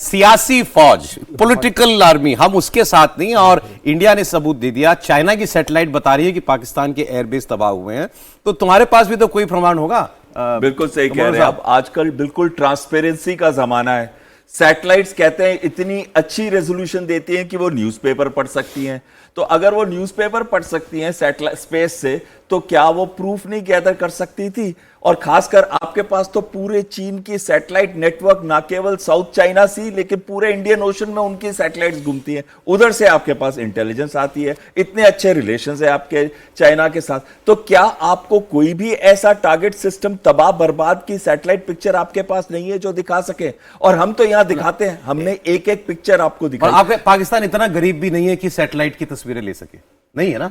सियासी फौज, political army, हम उसके साथ नहीं। और इंडिया ने सबूत दे दिया, चाइना की सैटेलाइट बता रही है कि पाकिस्तान के एयरबेस तबाह हुए हैं, तो तुम्हारे पास भी तो कोई प्रमाण होगा। बिल्कुल सही कह रहे हैं आप। आजकल बिल्कुल ट्रांसपेरेंसी का जमाना है। सैटेलाइट्स कहते हैं इतनी अच्छी रेजोल्यूशन देती हैं कि वो न्यूज़पेपर पढ़ सकती हैं। तो अगर वो न्यूज़पेपर पढ़ सकती हैं सैटेलाइट स्पेस से, तो क्या वो प्रूफ नहीं गैदर कर सकती थी? और खासकर आपके पास तो पूरे चीन की सैटेलाइट नेटवर्क, ना केवल साउथ चाइना सी लेकिन पूरे इंडियन ओशन में उनकी सैटेलाइट्स घूमती हैं। उधर से आपके पास इंटेलिजेंस आती है, इतने अच्छे रिलेशंस है आपके चाइना के साथ। तो क्या आपको कोई भी ऐसा टारगेट सिस्टम, तबाह बर्बाद की सैटेलाइट पिक्चर आपके पास नहीं है जो दिखा सके? और हम तो यहां दिखाते हैं, हमने एक एक पिक्चर आपको दिखाई। आपके पाकिस्तान इतना गरीब भी नहीं है कि सैटेलाइट की तस्वीरें ले सके, नहीं है ना।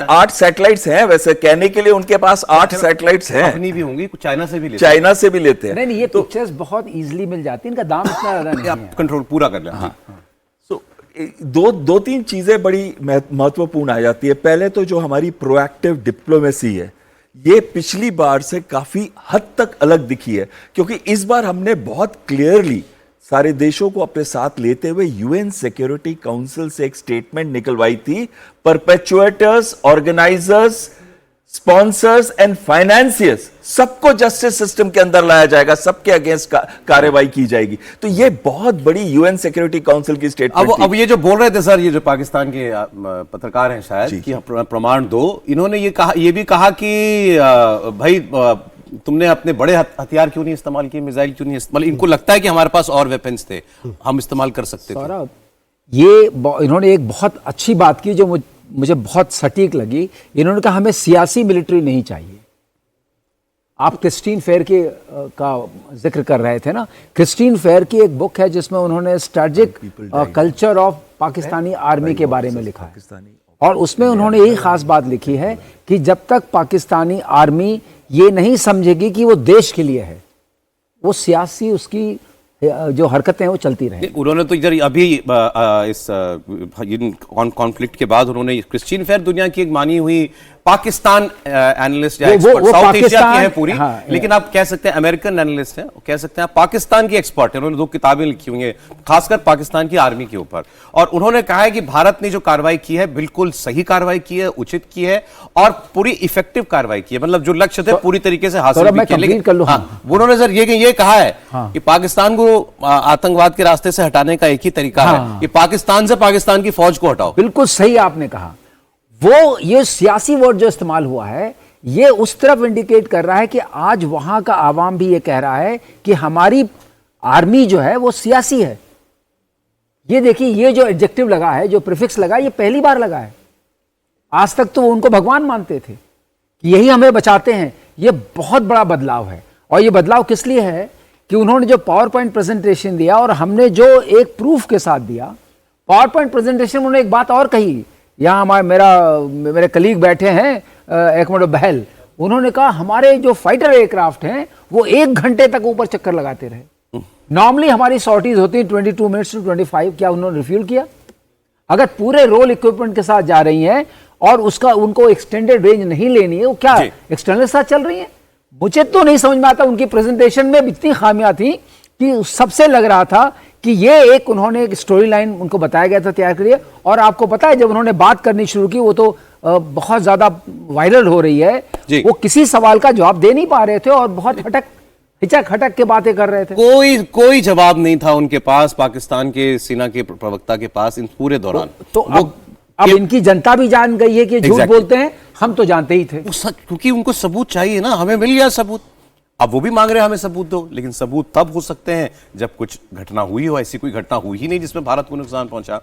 आठ सैटेलाइट्स हैं वैसे, कहने के लिए उनके पास 8 सैटेलाइट्स हैं। अपनी भी होंगी, कुछ चाइना से भी लेते हैं। नहीं, ये पिक्चर्स बहुत इजीली मिल जाती हैं, इनका दाम इतना ज्यादा नहीं है। कंट्रोल पूरा कर लें। हाँ। सो दो तीन चीजें बड़ी महत्वपूर्ण आ जाती है। पहले तो जो हमारी प्रोएक्टिव डिप्लोमेसी है, ये पिछली बार से काफी हद तक अलग दिखी है, क्योंकि इस बार हमने बहुत क्लियरली सारे देशों को अपने साथ लेते हुए यूएन सिक्योरिटी काउंसिल से एक स्टेटमेंट निकलवाई थी। परपेचुएटर्स, ऑर्गेनाइजर्स, स्पॉन्सर्स एंड फाइनेंसियर्स सबको जस्टिस सिस्टम के अंदर लाया जाएगा, सबके अगेंस्ट कार्रवाई की जाएगी। तो ये बहुत बड़ी यूएन सिक्योरिटी काउंसिल की स्टेटमेंट। अब ये जो बोल रहे थे सर, ये जो पाकिस्तान के पत्रकार हैं शायद, कि प्रमाण दो, इन्होंने ये भी कहा कि भाई तुमने अपने बड़े हथियार क्यों नहीं इस्तेमाल किए, मिसाइल क्यों नहीं इस्तेमाल? इनको लगता है कि हमारे पास और वेपन्स थे, हम इस्तेमाल कर सकते थे। ये इन्होंने एक बहुत अच्छी बात की जो मुझे बहुत सटीक लगी। इन्होंने कहा हमें सियासी मिलिट्री नहीं चाहिए। आप क्रिस्टीन फेयर का जिक्र कर रहे थे ना। क्रिस्टीन फेयर की एक बुक है जिसमें उन्होंने strategic culture of Pakistani army के बारे में लिखा है, और उसमें उन्होंने यही खास बात लिखी है कि जब तक पाकिस्तानी आर्मी ये नहीं समझेगी कि वो देश के लिए है, वो सियासी उसकी जो हरकतें हैं वो चलती रहें। उन्होंने तो इधर अभी इस कॉन्फ्लिक्ट के बाद उन्होंने क्रिस्टीन फेयर दुनिया की एक मानी हुई पाकिस्तान एनालिस्ट या एक्सपर्ट, साउथ एशिया की है पूरी, हाँ, लेकिन आप कह सकते हैं अमेरिकन एनालिस्ट है, कह सकते हैं पाकिस्तान की एक्सपर्ट है। उन्होंने 2 किताबें लिखी हुई हैं खासकर पाकिस्तान की आर्मी के ऊपर, और उन्होंने कहा है कि भारत ने जो कार्रवाई की है बिल्कुल सही कार्रवाई की है, उचित की है, और पूरी इफेक्टिव कार्रवाई की है। मतलब जो लक्ष्य थे पूरी तरीके से हासिल भी किए। लेकिन उन्होंने सर ये कहा है कि पाकिस्तान को आतंकवाद के रास्ते से हटाने का एक ही तरीका है कि पाकिस्तान से पाकिस्तान की फौज को हटाओ। बिल्कुल सही आपने कहा। ये सियासी वर्ड जो इस्तेमाल हुआ है, ये उस तरफ इंडिकेट कर रहा है कि आज वहां का आवाम भी ये कह रहा है कि हमारी आर्मी जो है वो सियासी है। ये देखिए, ये जो एडजेक्टिव लगा है, जो प्रीफिक्स लगा, ये पहली बार लगा है। आज तक तो उनको भगवान मानते थे कि यही हमें बचाते हैं। ये बहुत बड़ा बदलाव है, और ये बदलाव किस लिए है कि उन्होंने जो पावर पॉइंट प्रेजेंटेशन दिया और हमने जो एक प्रूफ के साथ दिया। पावर पॉइंट प्रेजेंटेशन में उन्होंने एक बात और कही, यहाँ मेरे कलीग बैठे हैं एकमोडो बहल, उन्होंने कहा हमारे जो फाइटर एयरक्राफ्ट हैं वो 1 घंटे तक ऊपर चक्कर लगाते रहे। नॉर्मली हमारी सॉर्टीज होती हैं 22 मिनट्स टू 25। क्या उन्होंने रिफ्यूल किया? अगर पूरे रोल इक्विपमेंट के साथ जा रही हैं और उनको एक्सटेंडेड रेंज नहीं लेनी है, वो क्या एक्सटर्नल के साथ चल रही है? मुझे तो नहीं समझ में आता। उनकी प्रेजेंटेशन में इतनी खामियां थी कि सबसे लग रहा था कि ये उन्होंने एक स्टोरी लाइन उनको बताया गया था तैयार करिए। और आपको पता है, जब उन्होंने बात करनी शुरू की, वो तो बहुत ज्यादा वायरल हो रही है। वो किसी सवाल का जवाब दे नहीं पा रहे थे और बहुत हिचक के बातें कर रहे थे। कोई जवाब नहीं था उनके पास, पाकिस्तान के सेना के प्रवक्ता के पास, इन पूरे दौरान। तो अब इनकी जनता भी जान गई है कि झूठ बोलते हैं। हम तो जानते ही थे, क्योंकि उनको सबूत चाहिए ना। हमें मिल गया सबूत, अब वो भी मांग रहे हैं हमें सबूत दो, लेकिन सबूत तब हो सकते हैं जब कुछ घटना हुई हो। ऐसी कोई घटना हुई ही नहीं जिसमें भारत को नुकसान पहुंचा।